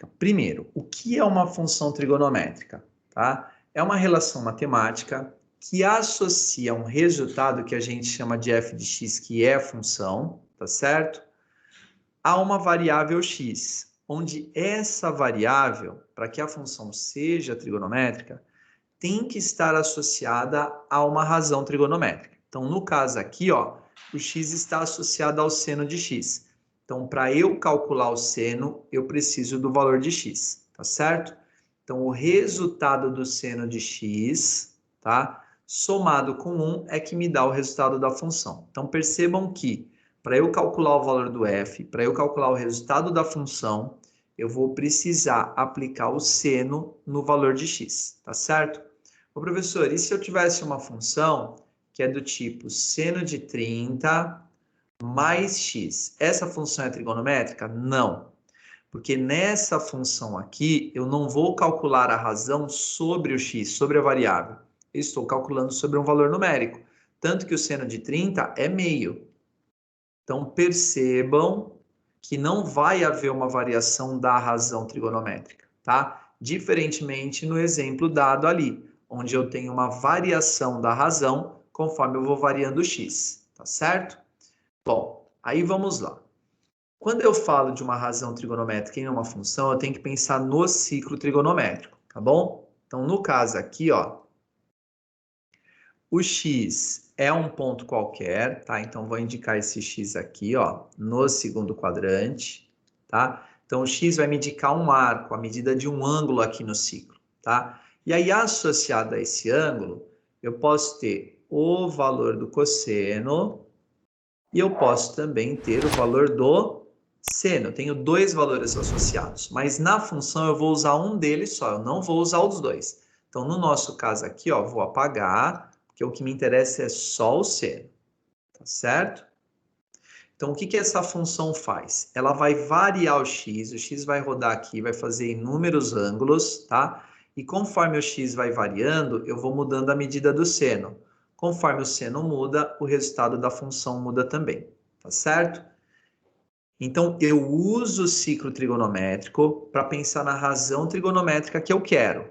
trigonométrica. Primeiro, o que é uma função trigonométrica? Tá? É uma relação matemática que associa um resultado que a gente chama de f de x, que é a função, tá certo? A uma variável x, onde essa variável, para que a função seja trigonométrica, tem que estar associada a uma razão trigonométrica. Então, no caso aqui, ó, o x está associado ao seno de x. Então, para eu calcular o seno, eu preciso do valor de x, tá certo? Então, o resultado do seno de x, tá? Somado com 1 é que me dá o resultado da função. Então, percebam que, para eu calcular o valor do f, para eu calcular o resultado da função, eu vou precisar aplicar o seno no valor de x, tá certo? Ô, professor, e se eu tivesse uma função que é do tipo seno de 30 mais x? Essa função é trigonométrica? Não. Porque nessa função aqui, eu não vou calcular a razão sobre o x, sobre a variável. Eu estou calculando sobre um valor numérico. Tanto que o seno de 30 é meio. Então, percebam que não vai haver uma variação da razão trigonométrica, tá? Diferentemente no exemplo dado ali, onde eu tenho uma variação da razão conforme eu vou variando o x, tá certo? Bom, aí vamos lá. Quando eu falo de uma razão trigonométrica em uma função, eu tenho que pensar no ciclo trigonométrico, tá bom? Então, no caso aqui, ó, o x é um ponto qualquer, tá? Então, vou indicar esse x aqui, ó, no segundo quadrante, tá? Então, o x vai me indicar um arco, a medida de um ângulo aqui no ciclo, tá? E aí, associado a esse ângulo, eu posso ter o valor do cosseno e eu posso também ter o valor do seno. Eu tenho dois valores associados, mas na função eu vou usar um deles só, eu não vou usar os dois. Então, no nosso caso aqui, ó, vou apagar, porque o que me interessa é só o seno, tá certo? Então, o que que essa função faz? Ela vai variar o x vai rodar aqui, vai fazer inúmeros ângulos, tá? E conforme o x vai variando, eu vou mudando a medida do seno. Conforme o seno muda, o resultado da função muda também, tá certo? Então, eu uso o ciclo trigonométrico para pensar na razão trigonométrica que eu quero.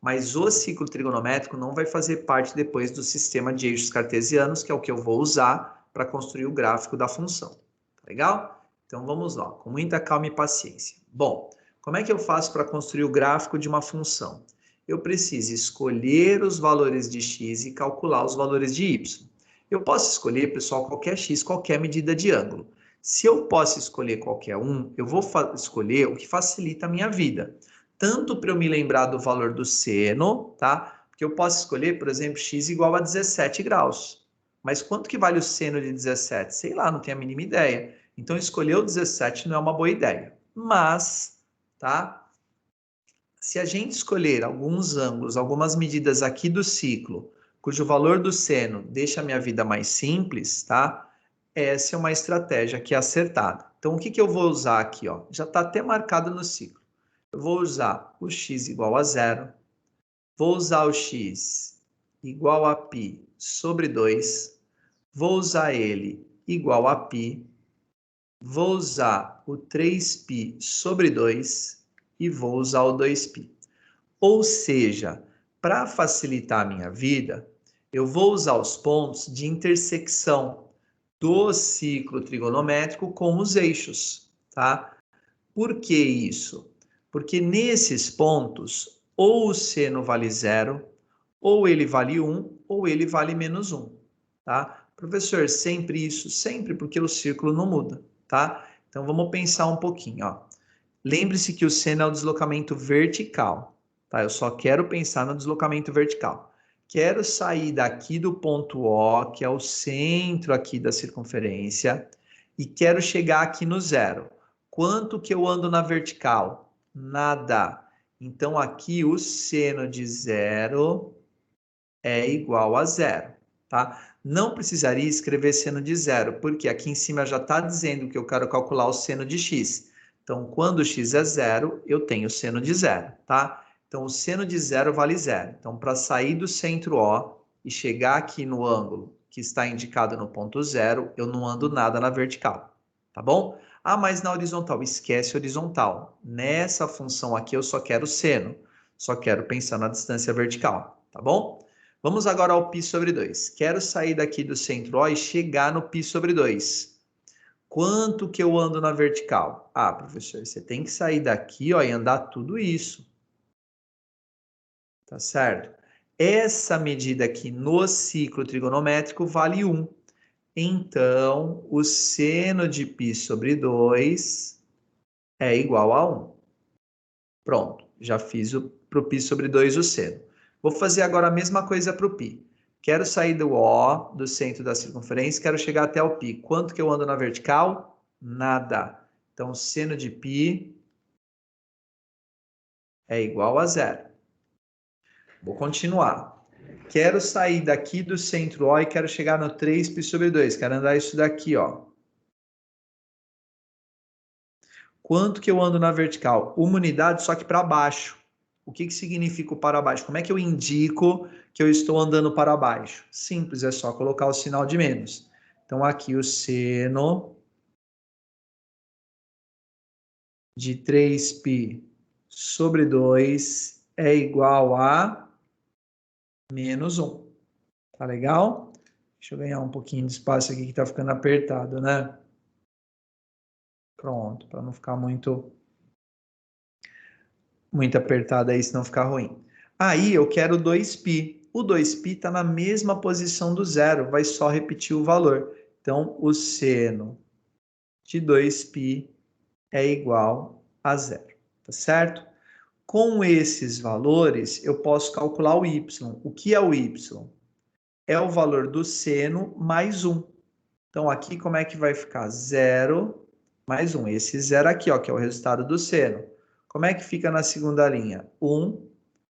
Mas o ciclo trigonométrico não vai fazer parte depois do sistema de eixos cartesianos, que é o que eu vou usar para construir o gráfico da função. Tá legal? Então, vamos lá, com muita calma e paciência. Bom, como é que eu faço para construir o gráfico de uma função? Eu preciso escolher os valores de x e calcular os valores de y. Eu posso escolher, pessoal, qualquer x, qualquer medida de ângulo. Se eu posso escolher qualquer um, eu vou escolher o que facilita a minha vida. Tanto para eu me lembrar do valor do seno, tá? Porque eu posso escolher, por exemplo, x igual a 17 graus. Mas quanto que vale o seno de 17? Sei lá, não tenho a mínima ideia. Então, escolher o 17 não é uma boa ideia. Mas, tá? Se a gente escolher alguns ângulos, algumas medidas aqui do ciclo, cujo valor do seno deixa a minha vida mais simples, tá? Essa é uma estratégia que é acertada. Então, o que que eu vou usar aqui, ó? Já está até marcado no ciclo. Eu vou usar o x igual a zero, vou usar o x igual a π sobre 2, vou usar ele igual a π, vou usar o 3π sobre 2 e vou usar o 2π. Ou seja, para facilitar a minha vida, eu vou usar os pontos de intersecção do ciclo trigonométrico com os eixos, tá? Por que isso? Porque nesses pontos, ou o seno vale zero, ou ele vale 1, ou ele vale menos 1, tá? Professor, sempre isso? Sempre, porque o círculo não muda, tá? Então, vamos pensar um pouquinho, ó. Lembre-se que o seno é o deslocamento vertical, tá? Eu só quero pensar no deslocamento vertical. Quero sair daqui do ponto O, que é o centro aqui da circunferência, e quero chegar aqui no zero. Quanto que eu ando na vertical? Nada. Então, aqui o seno de zero é igual a zero, tá? Não precisaria escrever seno de zero, porque aqui em cima já está dizendo que eu quero calcular o seno de x. Então, quando x é zero, eu tenho seno de zero, tá? Então, o seno de zero vale zero. Então, para sair do centro O e chegar aqui no ângulo que está indicado no ponto zero, eu não ando nada na vertical, tá bom? Ah, mas na horizontal, esquece horizontal. Nessa função aqui eu só quero seno, só quero pensar na distância vertical, tá bom? Vamos agora ao π sobre 2. Quero sair daqui do centro O e chegar no π sobre 2. Quanto que eu ando na vertical? Ah, professor, você tem que sair daqui, ó, e andar tudo isso. Tá certo? Essa medida aqui no ciclo trigonométrico vale 1. Então, o seno de π sobre 2 é igual a 1. Pronto, já fiz para o π sobre 2 o seno. Vou fazer agora a mesma coisa para o π. Quero sair do O, do centro da circunferência, quero chegar até o π. Quanto que eu ando na vertical? Nada. Então, seno de π é igual a 0. Vou continuar. Quero sair daqui do centro O e quero chegar no 3π sobre 2. Quero andar isso daqui, ó. Quanto que eu ando na vertical? Uma unidade, só que para baixo. O que significa o para baixo? Como é que eu indico que eu estou andando para baixo? Simples, é só colocar o sinal de menos. Então, aqui o seno de 3π sobre 2 é igual a menos 1. Tá legal? Deixa eu ganhar um pouquinho de espaço aqui que está ficando apertado, né? Pronto, para não ficar muito apertado aí, senão ficar ruim. Aí eu quero 2π. O 2π está na mesma posição do zero, vai só repetir o valor. Então, o seno de 2π é igual a zero, tá certo? Com esses valores, eu posso calcular o y. O que é o y? É o valor do seno mais 1. Então, aqui como é que vai ficar? 0 mais 1. Esse zero aqui, ó, que é o resultado do seno. Como é que fica na segunda linha? 1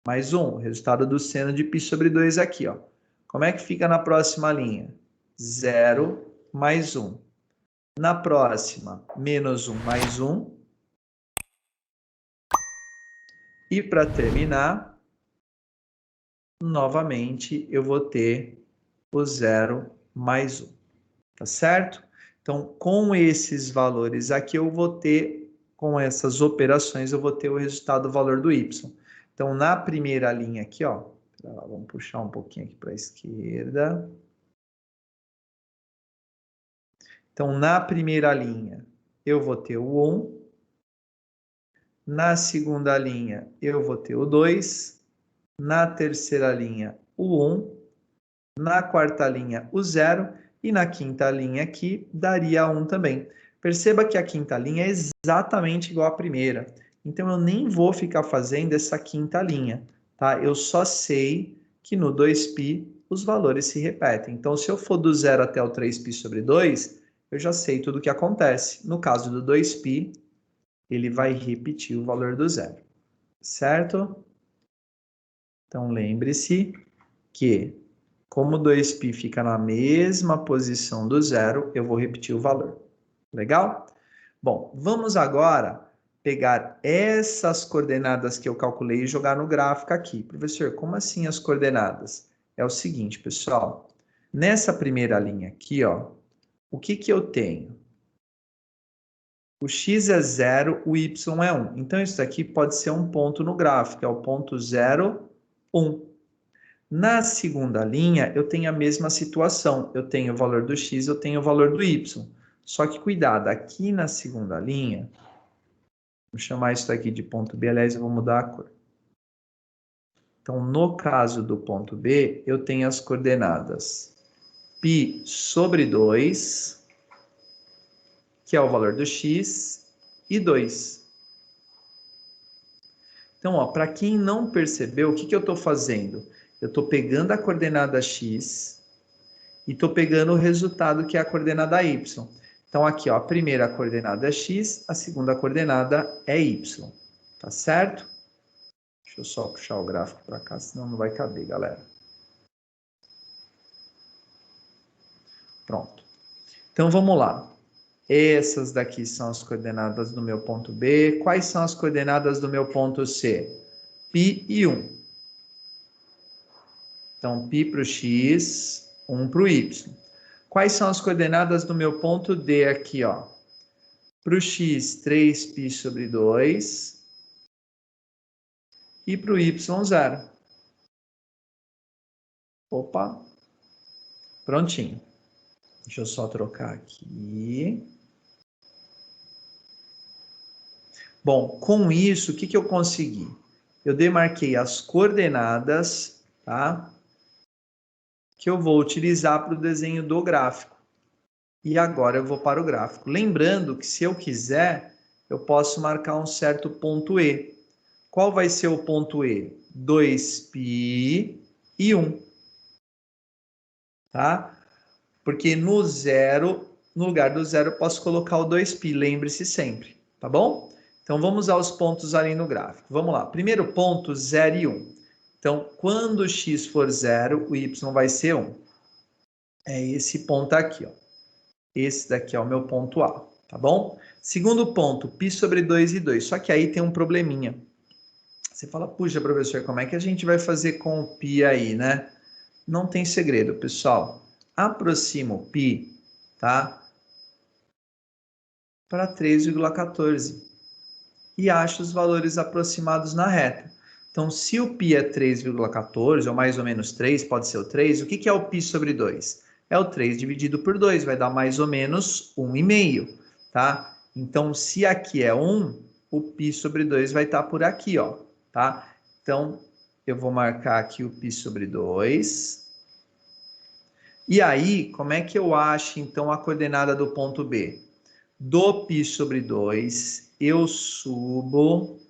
mais 1, resultado do seno de π sobre 2 aqui, ó. Como é que fica na próxima linha? 0 mais 1. Na próxima, menos 1 mais 1. E para terminar, novamente, eu vou ter o 0 mais 1. Tá certo? Então, com esses valores aqui, eu vou ter, com essas operações, eu vou ter o resultado do valor do y. Então, na primeira linha aqui, ó, vamos puxar um pouquinho aqui para a esquerda. Então, na primeira linha, eu vou ter o 1. Na segunda linha, eu vou ter o 2. Na terceira linha, o 1. Na quarta linha, o 0. E na quinta linha aqui, daria 1 também. Perceba que a quinta linha é exatamente igual à primeira. Então, eu nem vou ficar fazendo essa quinta linha, tá? Eu só sei que no 2π os valores se repetem. Então, se eu for do 0 até o 3π sobre 2, eu já sei tudo o que acontece. No caso do 2π, ele vai repetir o valor do 0, certo? Então, lembre-se que, como 2π fica na mesma posição do 0, eu vou repetir o valor. Legal? Bom, vamos agora pegar essas coordenadas que eu calculei e jogar no gráfico aqui. Professor, como assim as coordenadas? É o seguinte, pessoal. Nessa primeira linha aqui, ó, o que eu tenho? O x é 0, o y é 1. Então, isso aqui pode ser um ponto no gráfico, é o ponto 0, 1. Na segunda linha, eu tenho a mesma situação. Eu tenho o valor do x, eu tenho o valor do y. Só que, cuidado, aqui na segunda linha, vou chamar isso aqui de ponto B, aliás, eu vou mudar a cor. Então, no caso do ponto B, eu tenho as coordenadas π sobre 2, que é o valor do x, e 2. Então, para quem não percebeu, o que eu estou fazendo? Eu estou pegando a coordenada x e estou pegando o resultado, que é a coordenada y. Então, aqui, ó, a primeira coordenada é x, a segunda coordenada é y. Tá certo? Deixa eu só puxar o gráfico para cá, senão não vai caber, galera. Pronto. Então, vamos lá. Essas daqui são as coordenadas do meu ponto B. Quais são as coordenadas do meu ponto C? π e 1. Então, π para o x, 1 para o y. Quais são as coordenadas do meu ponto D aqui, ó? Para o x, 3π sobre 2. E para o y, 0. Opa, prontinho. Deixa eu só trocar aqui. Bom, com isso, o que eu consegui? Eu demarquei as coordenadas, tá? Que eu vou utilizar para o desenho do gráfico. E agora eu vou para o gráfico. Lembrando que se eu quiser, eu posso marcar um certo ponto E. Qual vai ser o ponto E? 2π e 1. Tá? Porque no zero, no lugar do zero, eu posso colocar o 2π, lembre-se sempre, tá bom? Então, vamos aos pontos ali no gráfico. Vamos lá. Primeiro ponto, 0 e 1. Então, quando o x for 0, o y vai ser 1. É esse ponto aqui, ó. Esse daqui é o meu ponto A, tá bom? Segundo ponto, π sobre 2 e 2. Só que aí tem um probleminha. Você fala, puxa, professor, como é que a gente vai fazer com o π aí, né? Não tem segredo, pessoal. Aproximo o π, tá? Para 3,14. E acho os valores aproximados na reta. Então, se o π é 3,14, ou mais ou menos 3, pode ser o 3, o que é o π sobre 2? É o 3 dividido por 2, vai dar mais ou menos 1,5, tá? Então, se aqui é 1, o π sobre 2 vai estar por aqui, ó, tá? Então, eu vou marcar aqui o π sobre 2. E aí, como é que eu acho, então, a coordenada do ponto B? Do π sobre 2, eu subo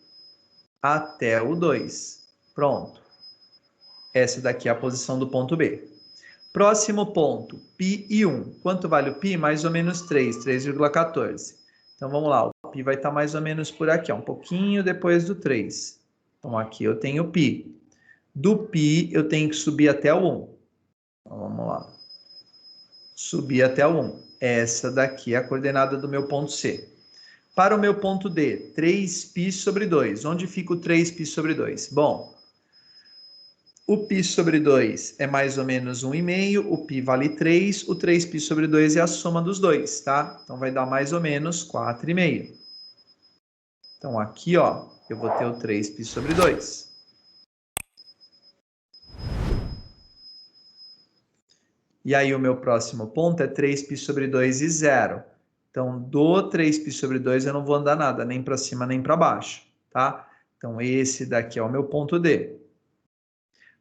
até o 2. Pronto. Essa daqui é a posição do ponto B. Próximo ponto, π e 1. Quanto vale o π? Mais ou menos 3, 3,14. Então, vamos lá. O π vai estar mais ou menos por aqui, ó, um pouquinho depois do 3. Então, aqui eu tenho π. Do π, eu tenho que subir até o 1. Então, vamos lá. Subir até o 1. Essa daqui é a coordenada do meu ponto C. Para o meu ponto D, 3π sobre 2. Onde fica o 3π sobre 2? Bom, o π sobre 2 é mais ou menos 1,5, o π vale 3, o 3π sobre 2 é a soma dos dois, tá? Então, vai dar mais ou menos 4,5. Então, aqui, ó, eu vou ter o 3π sobre 2. E aí, o meu próximo ponto é 3π sobre 2 e 0. Então, do 3π sobre 2 eu não vou andar nada, nem para cima nem para baixo, tá? Então, esse daqui é o meu ponto D.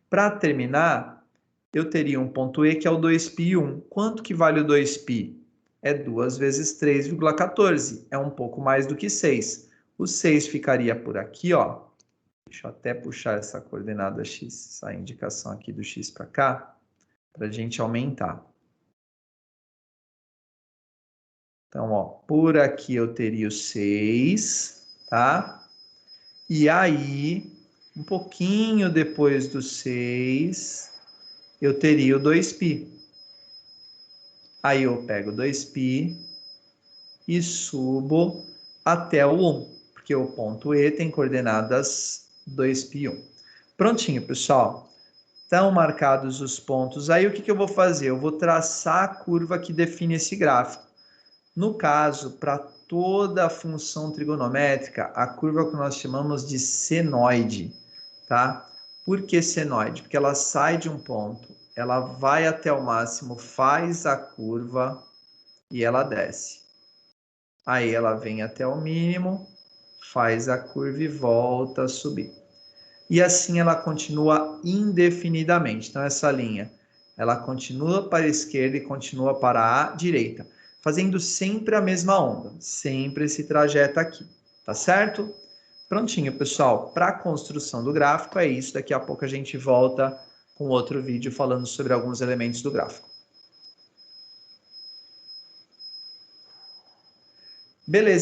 Para terminar, eu teria um ponto E que é o 2π e 1. Quanto que vale o 2π? É 2 vezes 3,14. É um pouco mais do que 6. O 6 ficaria por aqui, ó. Deixa eu até puxar essa coordenada x, essa indicação aqui do x para cá, para a gente aumentar. Então, ó, por aqui eu teria o 6, tá? E aí, um pouquinho depois do 6, eu teria o 2π. Aí eu pego 2π e subo até o 1, porque o ponto E tem coordenadas 2π e 1. Prontinho, pessoal. Estão marcados os pontos. Aí o que eu vou fazer? Eu vou traçar a curva que define esse gráfico. No caso, para toda a função trigonométrica, a curva que nós chamamos de senoide, tá? Por que senoide? Porque ela sai de um ponto, ela vai até o máximo, faz a curva e ela desce. Aí ela vem até o mínimo, faz a curva e volta a subir. E assim ela continua indefinidamente. Então, essa linha, ela continua para a esquerda e continua para a direita, fazendo sempre a mesma onda, sempre esse trajeto aqui, tá certo? Prontinho, pessoal. Para a construção do gráfico é isso. Daqui a pouco a gente volta com outro vídeo falando sobre alguns elementos do gráfico. Beleza.